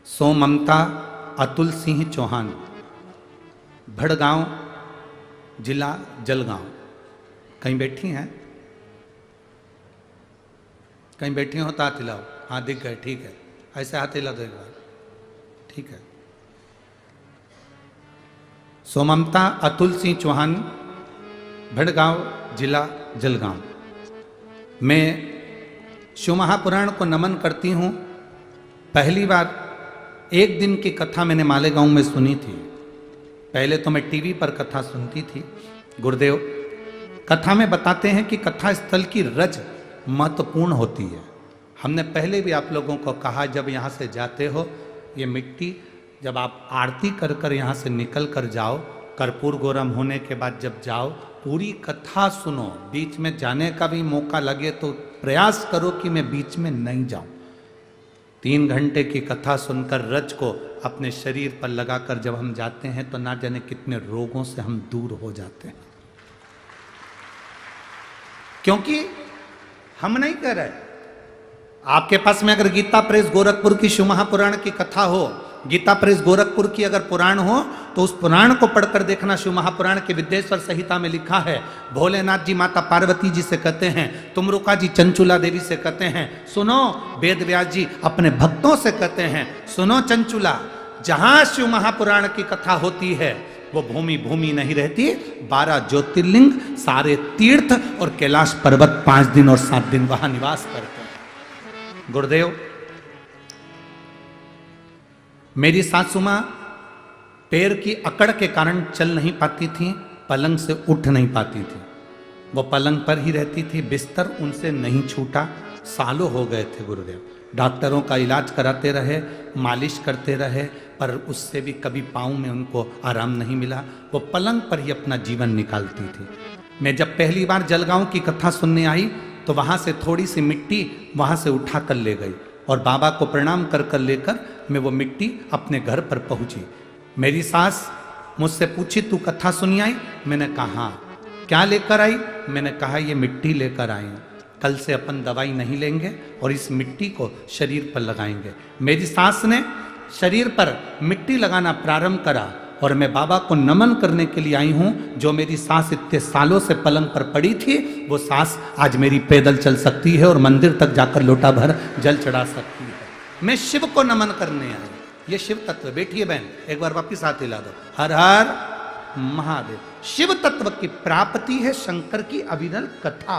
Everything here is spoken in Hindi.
सो ममता अतुल सिंह चौहान, भड़गांव, जिला जलगांव। कहीं बैठी हैं? कहीं बैठी हो तो हाथ हिलाओ। हाँ दिख गए, ठीक है। ऐसे हाथ हिला दो एक बार, ठीक है। सो ममता अतुल सिंह चौहान, भड़गांव, जिला जलगांव। मैं शिव महापुराण को नमन करती हूँ। पहली बार एक दिन की कथा मैंने मालेगांव में सुनी थी। पहले तो मैं टीवी पर कथा सुनती थी। गुरुदेव कथा में बताते हैं कि कथा स्थल की रज महत्वपूर्ण होती है। हमने पहले भी आप लोगों को कहा, जब यहाँ से जाते हो ये मिट्टी, जब आप आरती कर कर यहाँ से निकल कर जाओ, कर्पूर गौरम होने के बाद जब जाओ, पूरी कथा सुनो। बीच में जाने का भी मौका लगे तो प्रयास करो कि मैं बीच में नहीं जाऊं। 3 घंटे की कथा सुनकर रज को अपने शरीर पर लगाकर जब हम जाते हैं तो ना जाने कितने रोगों से हम दूर हो जाते हैं। क्योंकि हम नहीं कर रहे। आपके पास में अगर गीता प्रेस गोरखपुर की शिव महापुराण की कथा हो, गीता प्रेस गोरखपुर की अगर पुराण हो, तो उस पुराण को पढ़कर देखना। शिव महापुराण के विद्येश्वर संहिता में लिखा है, भोलेनाथ जी माता पार्वती जी से कहते हैं, तुमरुका जी चंचुला देवी से कहते हैं, सुनो वेद व्यास जी अपने भक्तों से कहते हैं, सुनो चंचुला, जहां शिव महापुराण की कथा होती है वो भूमि भूमि नहीं रहती। 12 ज्योतिर्लिंग, सारे तीर्थ और कैलाश पर्वत 5 दिन और 7 दिन वहां निवास करते हैं। गुरुदेव मेरी सासू मां पैर की अकड़ के कारण चल नहीं पाती थी, पलंग से उठ नहीं पाती थी। वो पलंग पर ही रहती थी, बिस्तर उनसे नहीं छूटा। सालों हो गए थे गुरुदेव, डॉक्टरों का इलाज कराते रहे, मालिश करते रहे, पर उससे भी कभी पाँव में उनको आराम नहीं मिला। वो पलंग पर ही अपना जीवन निकालती थी। मैं जब पहली बार जलगांव की कथा सुनने आई तो वहाँ से थोड़ी सी मिट्टी वहाँ से उठा कर ले गई और बाबा को प्रणाम कर कर लेकर मैं वो मिट्टी अपने घर पर पहुँची। मेरी सास मुझसे पूछी, तू कथा सुनी आई? मैंने कहा हाँ। क्या लेकर आई? मैंने कहा ये मिट्टी लेकर आई हूँ, कल से अपन दवाई नहीं लेंगे और इस मिट्टी को शरीर पर लगाएंगे। मेरी सास ने शरीर पर मिट्टी लगाना प्रारंभ करा और मैं बाबा को नमन करने के लिए आई हूँ। जो मेरी सास इतने सालों से पलंग पर पड़ी थी, वो सास आज मेरी पैदल चल सकती है और मंदिर तक जाकर लोटा भर जल चढ़ा सकती है। मैं शिव को नमन करने आई। ये शिव तत्व। बैठिए बहन, एक बार वापिस हाथ हिला दो। हर हर महादेव। शिव तत्व की प्राप्ति है शंकर की अविरल कथा।